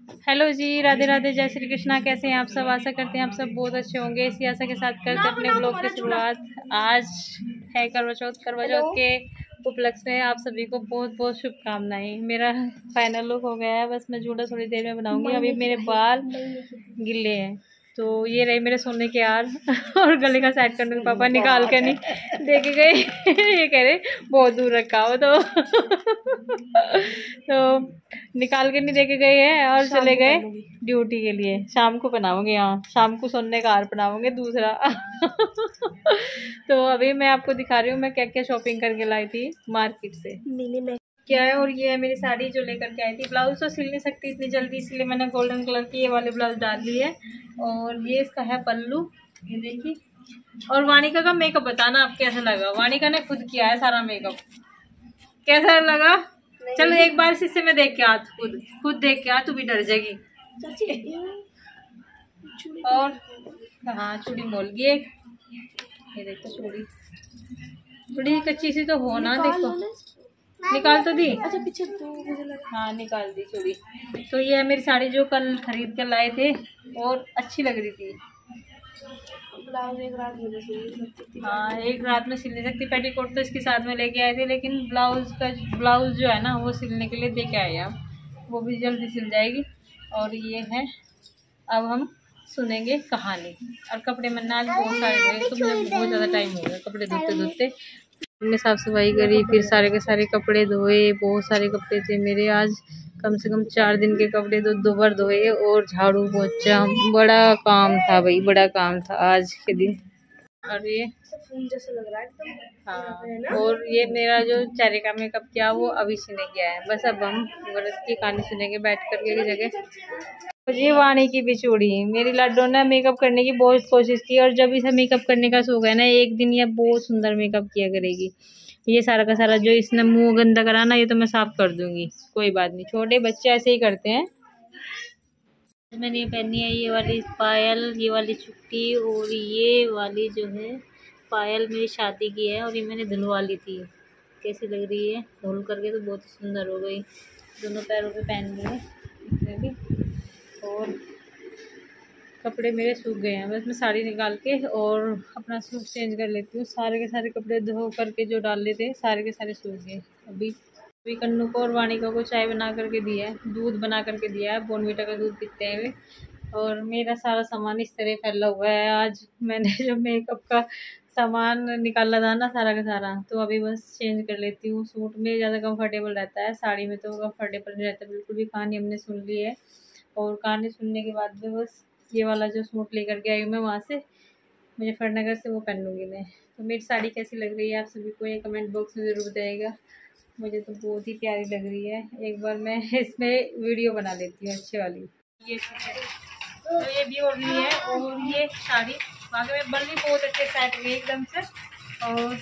Hello जी, राधे राधे, जय श्री कृष्णा। कैसे हैं आप सब? आशा करते हैं आप सब बहुत अच्छे होंगे। इसी आशा के साथ करते अपने ब्लॉग की शुरुआत। आज है करवा चौथ। करवा चौथ के उपलक्ष्य में आप सभी को बहुत बहुत शुभकामनाएं। मेरा फाइनल लुक हो गया है, बस मैं जूड़ा थोड़ी देर में बनाऊंगी। अभी मेरे बाल गिले हैं, तो ये रहे मेरे सोने के हार और गले का सेट करने के पापा निकाल कर नहीं दे के गए। ये कह रहे बहुत दूर रखा हो तो निकाल के नहीं दे के गए हैं और चले गए ड्यूटी के लिए। शाम को बनाऊंगे, यहाँ शाम को सोने का हार बनाऊंगे दूसरा। तो अभी मैं आपको दिखा रही हूँ मैं क्या क्या शॉपिंग करके लाई थी मार्केट से। क्या है, और ये है मेरी साड़ी जो लेकर के आई थी। ब्लाउज तो सिल नहीं सकती इतनी जल्दी, इसलिए मैंने गोल्डन कलर की ये वाली ब्लाउज डाल ली है। और ये इसका है पल्लू, ये देखिए। और वानिका का मेकअप बताना आप कैसा लगा। वानिका ने खुद किया है सारा मेकअप, कैसा लगा? चलो एक बार शीशे में देख के आ, खुद देख के आ, तू भी डर जाएगी। और हाँ, चूड़ी मोल गई एक, ये देखो चूड़ी। थोड़ी कच्ची सी तो हो ना, देखो निकाल तो दी। अच्छा पीछे हाँ निकाल दी चूड़ी। तो ये है मेरी साड़ी जो कल खरीद कर लाए थे और अच्छी लग रही थी। ब्लाउज एक रात में सिल सकती। हाँ एक रात में सिल नहीं सकती। पेटीकोट तो इसके साथ में लेके आए थे, लेकिन ब्लाउज जो है ना वो सिलने के लिए दे के आए आप, वो भी जल्दी सिल जाएगी। और ये है, अब हम सुनेंगे कहानी। और कपड़े मैंने आज बहुत सारे धोए, तो मुझे बहुत ज़्यादा टाइम हो गया कपड़े धोते धोते। हमने साफ़ सफाई करी, फिर सारे के सारे कपड़े धोए। बहुत सारे कपड़े थे मेरे, आज कम से कम 4 दिन के कपड़े दो बार धोए। और झाड़ू पोछा, बड़ा काम था भाई, बड़ा काम था आज के दिन। और ये जैसे लग रहा है एकदम। हाँ, और ये मेरा जो चेहरे का मेकअप किया वो अभी से नहीं किया है। बस अब हम व्रत की कहानी सुनेंगे बैठ करके की जगह। जी वाणी की बिछोड़ी, मेरी लड्डू ने मेकअप करने की बहुत कोशिश की, और जब इसे मेकअप करने का शौक है ना, एक दिन ये बहुत सुंदर मेकअप किया करेगी। ये सारा का सारा जो इसने मुंह गंदा करा ना, ये तो मैं साफ कर दूंगी, कोई बात नहीं, छोटे बच्चे ऐसे ही करते हैं। मैंने ये पहनी है ये वाली पायल, ये वाली चुट्टी, और ये वाली जो है पायल मेरी शादी की है, और ये मैंने धुलवा ली थी। कैसी लग रही है? धुल करके तो बहुत ही सुंदर हो गई। दोनों पैरों पे पहन ली है इसमें भी। और कपड़े मेरे सूख गए हैं, बस मैं साड़ी निकाल के और अपना सूट चेंज कर लेती हूँ। सारे के सारे कपड़े धो करके जो डाले थे सारे के सारे सूख गए। अभी कन्नू को और वानिका को चाय बना करके दिया है, दूध बना करके दिया है, बोर्नवीटा का दूध पीते हैं वे। और मेरा सारा सामान इस तरह फैला हुआ है। आज मैंने जो मेकअप का सामान निकाला था ना सारा का सारा, तो अभी बस चेंज कर लेती हूँ। सूट में ज़्यादा कंफर्टेबल रहता है, साड़ी में तो कंफर्टेबल नहीं रहता बिल्कुल भी। कहानी हमने सुन ली है, और कहानी सुनने के बाद में बस ये वाला जो सूट लेकर के आई हूँ मैं वहाँ से, मुजफ्फरनगर से, वो पहन लूँगी मैं। तो मेरी साड़ी कैसी लग रही है आप सभी को ये कमेंट बॉक्स में ज़रूर बताइएगा। मुझे तो बहुत ही प्यारी लग रही है। एक बार मैं इसमें वीडियो बना लेती हूँ अच्छी वाली। ये तो ये भी ओढ़नी है, और ये साड़ी वाकई में बल्ली बहुत अच्छे सेट हुई एकदम से। और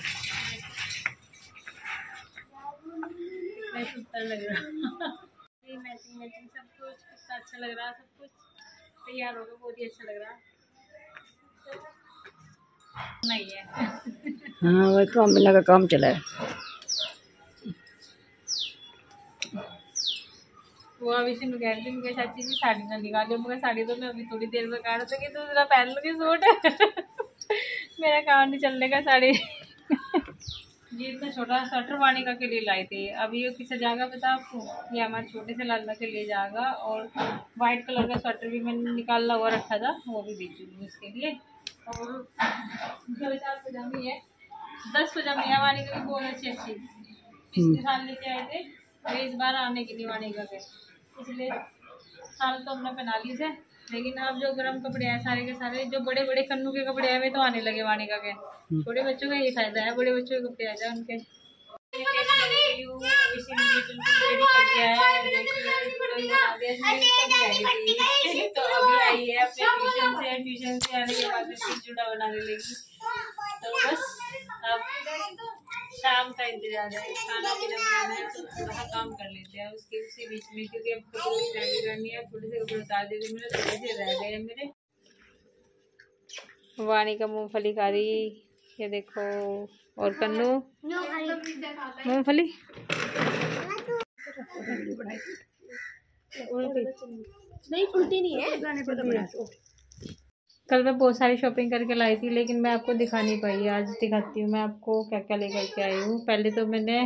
सुंदर लग रहा मैचिंग मैचिंग सब कुछ कितना अच्छा लग रहा, सब कुछ तैयार होगा, बहुत ही अच्छा लग रहा नहीं है। हाँ वही काम मिला का काम चला है। वो अभी से कह रही थी, मुझे चाची की साड़ी ना निकालो, मगर साड़ी तो मैं अभी थोड़ी देर में कहा था कि दूसरा पहन लूँगी सूट। मेरा काम नहीं चलने का साड़ी। ये इतना छोटा स्वेटर वानिका के लिए लाई थी। अभी ये किसे जाएगा पता आपको? ये हमारे छोटे से लाला के लिए जाएगा। और वाइट कलर का स्वेटर भी मैंने निकाला हुआ रखा था, वो भी बेचूंगी उसके लिए। और 2-4 पजामी है, 10 पजामी है वानिका की, बहुत अच्छी अच्छी। पिछले साल लेके आए थे, और इस बार आने के लिए वानिका के। पिछले साल तो हमने पहना ली थे, लेकिन अब जो गर्म कपड़े हैं सारे के सारे, जो बड़े बड़े कन्नू के कपड़े हैं वे तो आने लगे वानिका के। छोटे बच्चों का ये फायदा है, बड़े बच्चों के कपड़े आ जाए उनके। तो अभी आई है अपने ट्यूशन से आने के बाद जुड़ा बनाने लगी। तो बस अब शाम का इंतजार है, खाना पीना बनाना है, तो थोड़ा काम कर लेते हैं उसके उसी बीच में, क्योंकि अब कपड़ों की तैयारी करनी है। थोड़े से कपड़े उतार देते मेरे, थोड़े से रह गए मेरे। वानिका मूंगफली खा रही, ये देखो। और कन्नू मूंगफली नहीं उल्टी नहीं है। कल मैं बहुत सारी शॉपिंग करके लाई थी, लेकिन मैं आपको दिखा नहीं पाई। आज दिखाती हूँ मैं आपको क्या क्या लेकर के आई हूँ। पहले तो मैंने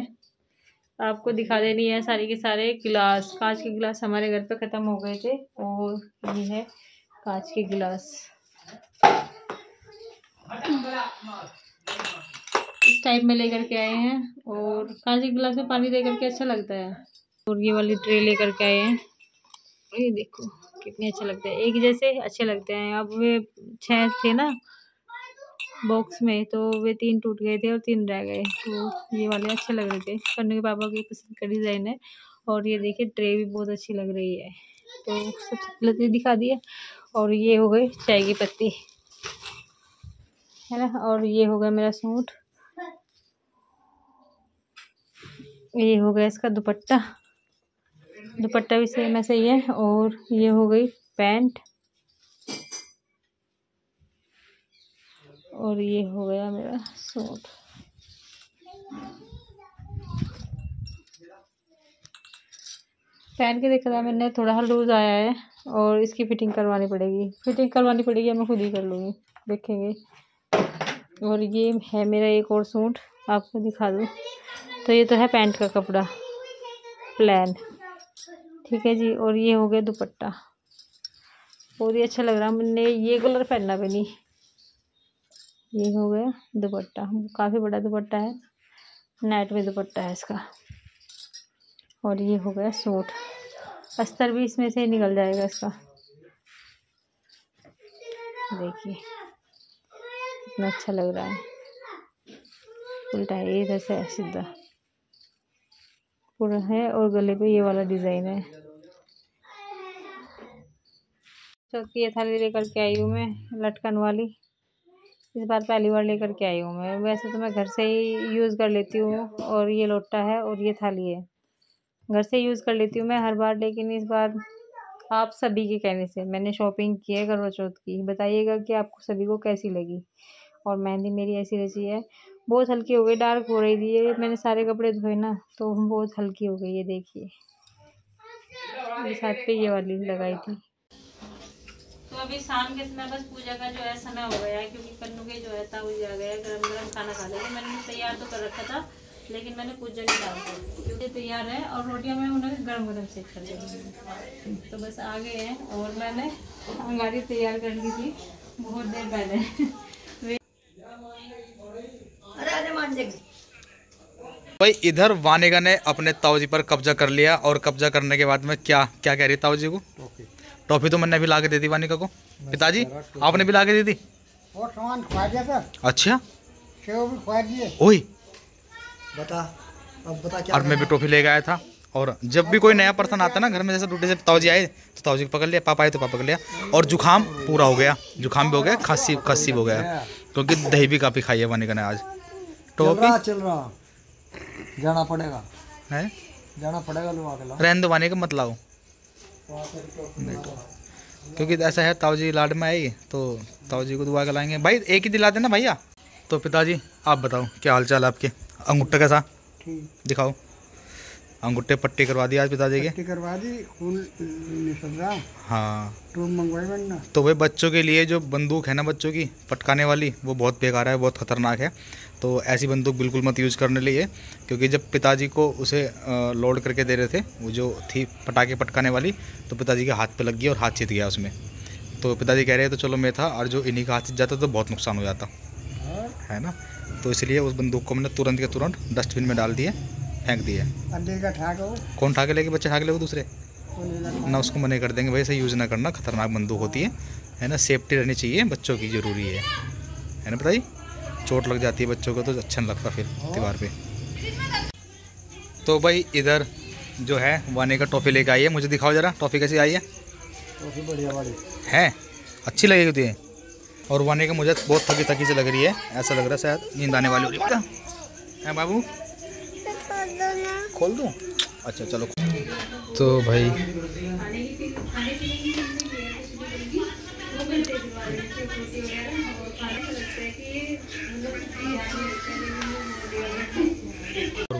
आपको दिखा देनी है सारे के सारे गिलास। कांच के गिलास हमारे घर पे ख़त्म हो गए थे, और ये है कांच के गिलास। इस टाइप में लेकर के आए हैं, और कांच के गिलास में पानी दे करके अच्छा लगता है। और ये वाली ट्रे लेकर के आए हैं, ये देखो कितने अच्छे लगते हैं, एक जैसे अच्छे लगते हैं। अब वे 6 थे ना बॉक्स में, तो वे 3 टूट गए थे और 3 रह गए, तो ये वाले अच्छे लग रहे थे। कन्नू के पापा की पसंद का डिज़ाइन है। और ये देखिए ट्रे भी बहुत अच्छी लग रही है, तो सबसे पहले दिखा दिया। और ये हो गई चाय की पत्ती, है ना। और ये हो गया मेरा सूट, ये हो गया इसका दुपट्टा, दुपट्टा भी सेम ऐसे ही है। और ये हो गई पैंट, और ये हो गया मेरा सूट। पहन के देखा था मैंने, थोड़ा लूज आया है, और इसकी फिटिंग करवानी पड़ेगी। मैं खुद ही कर लूँगी, देखेंगे। और ये है मेरा एक और सूट, आपको दिखा दूँ तो ये तो है पैंट का कपड़ा प्लेन, ठीक है जी। और ये हो गया दुपट्टा, बहुत ही अच्छा लग रहा है। मैंने ये कलर पहनना भी नहीं। ये हो गया दुपट्टा, काफ़ी बड़ा दुपट्टा है, नेट में दुपट्टा है इसका। और ये हो गया सूट, अस्तर भी इसमें से ही निकल जाएगा इसका। देखिए कितना अच्छा लग रहा है, उल्टा है, इधर से सीधा पूरा है। और गले पे ये वाला डिज़ाइन है। चौथी ये थाली लेकर के आई हूँ मैं, लटकन वाली। इस बार पहली बार लेकर के आई हूँ मैं। वैसे तो मैं घर से ही यूज़ कर लेती हूँ, और ये लोटा है और ये थाली है, घर से यूज़ कर लेती हूँ मैं हर बार। लेकिन इस बार आप सभी के कहने से मैंने शॉपिंग की है करवा चौथ की। बताइएगा कि आपको सभी को कैसी लगी। और मेहंदी मेरी ऐसी रची है, बहुत हल्की हो गई, डार्क हो रही थी। ये मैंने सारे कपड़े धोए ना, तो बहुत हल्की हो गई। ये देखिए, इस हाथ पे ये वाली लगाई थी। तो अभी शाम के समय बस पूजा का जो है समय हो गया है, क्योंकि कन्नू के जो है ताऊ आ गया, गरम गरम खाना खा लेंगे। मैंने तैयार तो कर रखा था, लेकिन मैंने पूजा नहीं डालती क्योंकि तैयार है। और रोटियां मैं उन्हें गरम गरम सेक कर देंगी। तो बस आ गए हैं, और मैंने अंगारी तैयार कर ली थी बहुत देर पहले। भाई इधर वानिका ने अपने ताऊजी पर कब्जा कर लिया, और कब्जा करने के बाद में क्या क्या कह रही ताऊजी को? टॉफी तो मैंने भी ला के दी थी वानिका को। पिताजी आपने भी ला के दी थी, और सामान खवा दिया था। अच्छा, सेव भी खवा दिए। ओए बता, अब बता क्या। और मैं भी टॉफी ले गया था। और जब भी कोई नया पर्सन आता है ना घर में, जैसे टूटे से ताऊजी आए तो ताऊजी को पकड़ लिया, पापा आए तो पापा पकड़ लिया। और जुकाम पूरा हो गया, जुकाम भी हो गया, खांसी भी हो गया, क्योंकि दही भी काफ़ी खाई है वानिका ने आज। टॉफी चल रहा जाना पड़ेगा, है जाना पड़ेगा। लोग रहने दो, वानिका मत लाओ, क्योंकि ऐसा है ताऊजी लाड में आएगी तो ताऊजी को दुआ के लाएंगे। भाई एक ही दिला देना भैया। तो पिताजी आप बताओ क्या हाल चाल आपके? अंगूठे कैसा दिखाओ? अंगूठे पट्टी करवा दी आज पिताजी के? पट्टी करवा दी, खून निकल रहा। हाँ, तो मंगवाई बनना। तो भाई बच्चों के लिए जो बंदूक है ना, बच्चों की पटकाने वाली, वो बहुत बेकार है, बहुत ख़तरनाक है। तो ऐसी बंदूक बिल्कुल मत यूज़ करने लिए, क्योंकि जब पिताजी को उसे लोड करके दे रहे थे, वो जो थी पटाखे पटकाने वाली, तो पिताजी के हाथ पे लग गई और हाथ चित गया उसमें। तो पिताजी कह रहे तो चलो मैं था, और जो इन्हीं का हाथ चित जाता तो बहुत नुकसान हो जाता है ना। तो इसलिए उस बंदूक को मैंने तुरंत के तुरंत डस्टबिन में डाल दिए, फेंक दिए। कौन ठा के लेके? बच्चे ठा के ले, वो दूसरे ना, उसको मना कर देंगे भाई, सही यूज़ ना करना, खतरनाक बंदूक होती है ना। सेफ्टी रहनी चाहिए, बच्चों की ज़रूरी है ना पिताजी। चोट लग जाती है बच्चों को तो अच्छा नहीं लगता फिर त्यौहार पे। तो भाई इधर जो है वानी का टॉफ़ी लेके आई है, मुझे दिखाओ ज़रा टॉफ़ी कैसी आई है। टॉफ़ी बढ़िया वाली है, अच्छी लगेगी तुझे? और वानी का मुझे बहुत थकी थकी से लग रही है, ऐसा लग रहा है शायद नींद आने वाली हो रही है। बाबू खोल दूँ? अच्छा चलो। तो भाई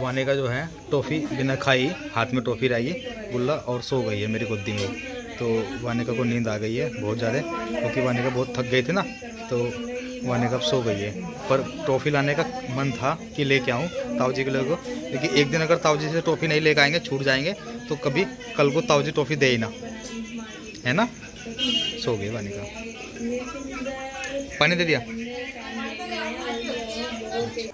वाने का जो है टॉफ़ी बिना खाई हाथ में टॉफ़ी रही गुल्ला और सो गई है मेरी गोदी में। तो वाने का को नींद आ गई है बहुत ज़्यादा, क्योंकि वाने का बहुत थक गई थी ना, तो वाने का अब सो गई है। पर टॉफ़ी लाने का मन था कि लेके आऊँ ताऊ जी के लोगों को, लेकिन एक दिन अगर ताऊ जी से टॉफ़ी नहीं लेकर आएंगे, छूट जाएंगे, तो कभी कल को ताऊ जी टॉफ़ी दे ही ना, है ना। सो गई वाने का। पानी दे दिया।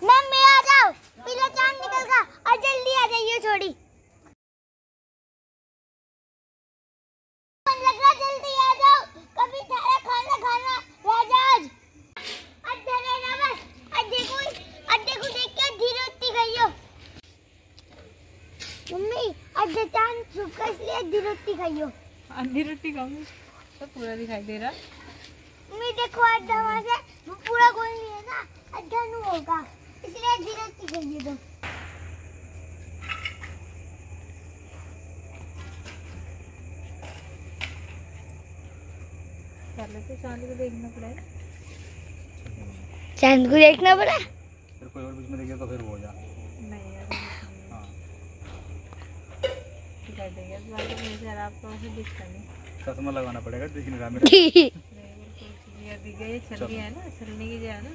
मम्मी आ जाओ, पीला चांद निकल गया और जल्दी आ जाइए थोड़ी। मन लग रहा, जल्दी आ जाओ, कभी सारा खाना खाना रह जाओ। अड्डे रहना बस, अड्डे को देख के धीरे उठती गई हो। मम्मी अड्डे चांद सूखा इसलिए धीरे उठती गई हो। आधी रोटी खाऊंगी तो पूरा दिखाई दे रहा। मम्मी देखो अड्डा वहाँ से वो पूरा गोल नहीं है ना, अड्डा नहीं होगा, इसलिए धीरे उठती गई है। तो पहले तो चांद को देखना पड़ा है। चांद को देखना पड़ा, फिर कोई और बीच में देखेगा तो फिर वो हो जा। नहीं यार, हाँ दिखाई देगा तो बाद में से आपको ऐसे दिखता नहीं। चश्मा लगाना पड़ेगा, दिख नहीं रहा मेरा। नहीं बिल्कुल ये दिख गई, चल रही है ना, चलने की जगह ना।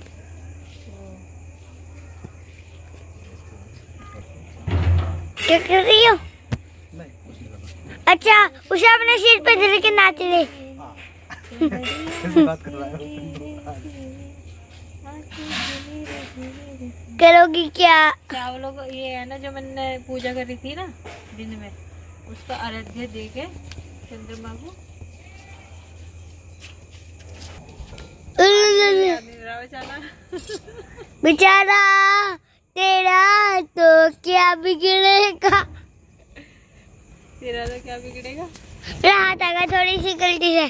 क्या कर रही हो? नहीं कुछ नहीं करना। अच्छा उषा अपने सिर पे धर के नाच रही। कैसे बात कर रहा है? करोगी क्या? क्या वो लोग ये है ना, जो मैंने पूजा करी थी ना दिन में, उसका आराध्य दे के चंद्रमा को बेचारा तेरा तो क्या बिगड़ेगा, तेरा तो क्या बिगड़ेगा। मेरा हाथ आ गया थोड़ी सी गलती से।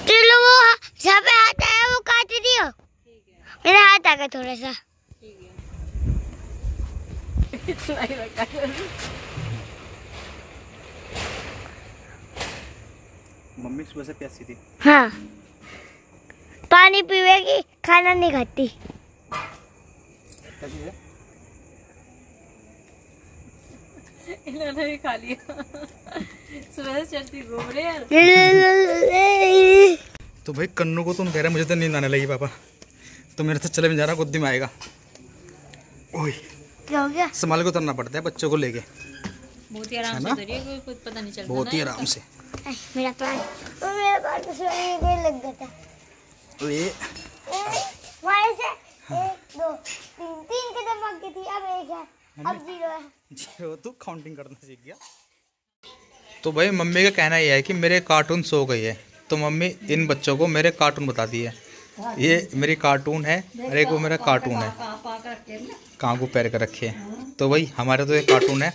चलो वो जहाँ पे हाथ आया वो काट दियो। ठीक है, मेरा हाथ आ गया थोड़ा सा। ठीक है। इतना ही रखा है। मम्मी सुबह से प्यासी थी। हाँ पानी पीवेगी, खाना नहीं खाती। कैसी है? इन्होंने भी खा लिया। सुबह से चलती घूम रहे यार। तो भाई कन्नू को तुम कह रहे मुझे तो नींद आने लगी पापा, तो मेरे से चले में जा रहा, गोदी में आएगा। ओए क्या हो गया? संभाल के उतरना पड़ता है बच्चों को लेके, बहुत ही आराम से उतरिए, कोई कुछ पता नहीं चलता। बहुत ही आराम से। मेरा पैर तो सोने में लग गया था। तो ये वहाँ से 1 2 3 कदम आगे थी, अब 1 है, अब 0 है। जीरो तू काउंटिंग करना सीख गया। तो भाई मम्मी का कहना यह है कि मेरे कार्टून सो गई है, तो मम्मी इन बच्चों को मेरे कार्टून बताती है। ये मेरी कार्टून है और एक वो मेरा कार्टून है, कहाँ को पैर कर रखे हैं। तो भाई हमारे तो ये कार्टून है,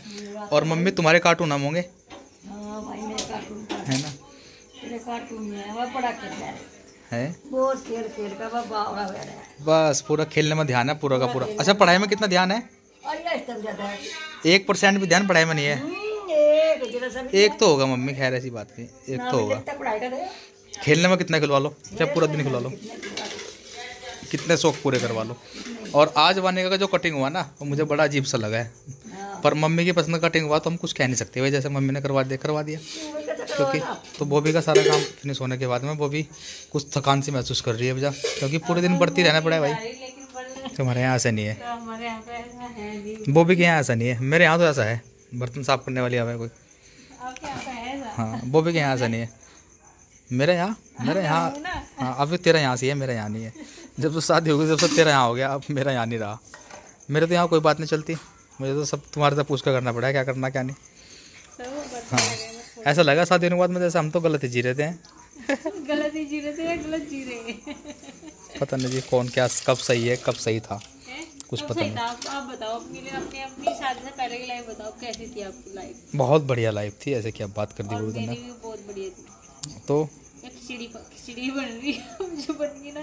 और मम्मी तुम्हारे कार्टून हम होंगे, है ना। है बस पूरा खेलने में ध्यान है, पूरा का पूरा। अच्छा पढ़ाई में कितना ध्यान है? 1% भी ध्यान पढ़ाई में नहीं है। एक तो होगा मम्मी, खैर ऐसी बात नहीं, एक तो होगा। खेलने में कितना खिलवा लो, चाहे पूरा दिन खिलवा लो, कितने शौक पूरे करवा लो। और आज वाने का जो कटिंग हुआ ना, वो मुझे बड़ा अजीब सा लगा है, पर मम्मी की पसंद कटिंग हुआ तो हम कुछ कह नहीं सकते भाई, जैसे मम्मी ने करवा दिया। क्योंकि तो बॉबी का सारा काम फिनिश होने के बाद में बॉबी कुछ थकान सी महसूस कर रही है वजह, क्योंकि पूरे दिन बढ़ती रहना पड़ा है भाई। तुम्हारे यहाँ ऐसा नहीं है, बॉबी के यहाँ ऐसा नहीं है, मेरे यहाँ तो ऐसा है। बर्तन साफ करने वाली आवे कोई, हाँ बॉबी के यहाँ ऐसा नहीं है। मेरे यहाँ हाँ, अब तेरा यहाँ से है, मेरा यहाँ नहीं है। जब तो शादी हो गई जब से तेरा यहाँ हो गया, अब मेरा यहाँ नहीं रहा। मेरे तो यहाँ कोई बात नहीं चलती, मुझे तो सब तुम्हारे से पूछ कर करना पड़ा है, क्या करना क्या नहीं। हाँ ऐसा लगा शादी होने के बाद में जैसे हम तो गलत ही जी रहे थे। गलत ही जी रहे थे या गलत जी रहे हैं? पता नहीं जी कौन क्या कब सही है कब सही था, कुछ पता नहीं। आप बताओ अपनी शादी से पहले की लाइफ बताओ, कैसी थी आपकी लाइफ? बहुत बढ़िया लाइफ थी, ऐसे क्या बात कर दी बोल देना। मेरी भी बहुत बढ़िया थी। तो खिचड़ी बन रही जो बन गई ना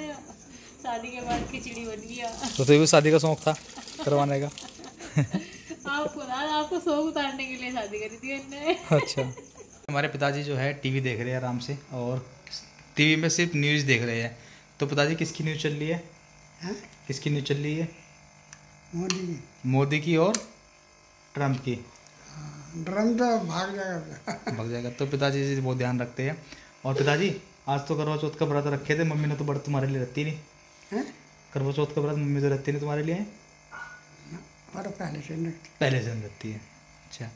शादी के बाद, खिचड़ी बन गया। तो भी शादी का शौक था करवाने का। आपको शौक उतारने के लिए शादी करी थी मैंने। अच्छा हमारे पिताजी जो है टीवी देख रहे हैं आराम से, और टीवी में सिर्फ न्यूज़ देख रहे हैं। तो पिताजी किसकी न्यूज़ चल रही है? किसकी न्यूज़ चल रही है? मोदी मोदी की और ट्रम्प की ड्रम तो भाग जाएगा। भाग जाएगा। तो पिताजी जी बहुत ध्यान रखते हैं। और पिताजी आज तो करवा चौथ का व्रत रखे थे, मम्मी ने तो व्रत तुम्हारे लिए रखती नहीं हैं? करवा चौथ का व्रत मम्मी तो रखती नहीं तुम्हारे लिए? और पहले से नहीं। पहले से रखती है। अच्छा,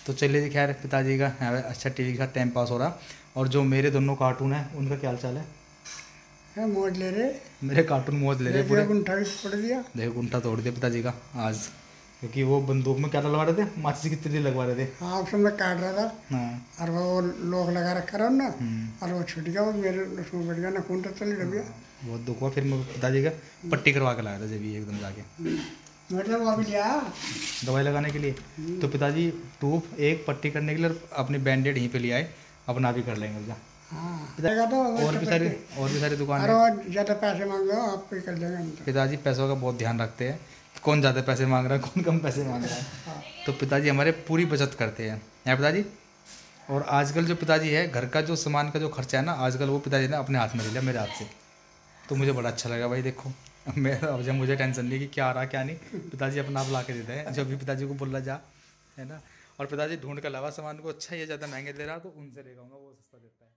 तो चलिए जी, खैर पिताजी का अच्छा टीवी का टाइम पास हो रहा। और जो मेरे दोनों कार्टून हैं उनका क्या हाल चाल है? मौज ले रहे। मेरे कार्टून मौज ले रहे पूरे। गुंठा भी तोड़ दिया। देखो गुंठा तोड़ दिया पिताजी का आज, क्योंकि वो बंदूक में क्या लगवा रहे थे, माचिस की तिल्ली लगवा रहे थे। हाँ, उसमें मैं काट रहा था। हाँ। और वो लोग लगा रखा रहा ना, और वो छूट गया, वो मेरे उसमें बैठ गया ना, खून तो चली गया। बहुत दुख हुआ। फिर मैं पिताजी का पट्टी करवा के लाया था जब ये एकदम जाके मतलब वो भी लिया दवाई लगाने के लिए। तो पिताजी ट्यूब एक पट्टी करने के लिए अपनी बैंडेड यहीं पे ले आए, अपना भी कर लेंगे उसका। हाँ, तो और भी सारी दुकान और है। वो ज़्यादा पैसे मांग लो आप पे कर देंगे हम तो। पिताजी पैसों का बहुत ध्यान रखते हैं, कौन ज़्यादा पैसे मांग रहा है, कौन कम पैसे मांग रहा है। तो पिताजी हमारे पूरी बचत करते हैं पिताजी। और आजकल जो पिताजी है, घर का जो सामान का जो खर्चा है ना, आजकल वो पिताजी ने अपने हाथ में ले लिया, मेरे हाथ से। तो मुझे बड़ा अच्छा लगा भाई। देखो मैं अब जब मुझे टेंशन नहीं कि क्या आ रहा क्या नहीं, पिताजी अपना आप ला के देते हैं जब भी पिताजी को बोला जा, है ना। और पिताजी ढूंढ कर लगा सामान को, अच्छा ये ज़्यादा महंगे दे रहा तो उनसे ले जाऊँगा, वो सस्ता देता है।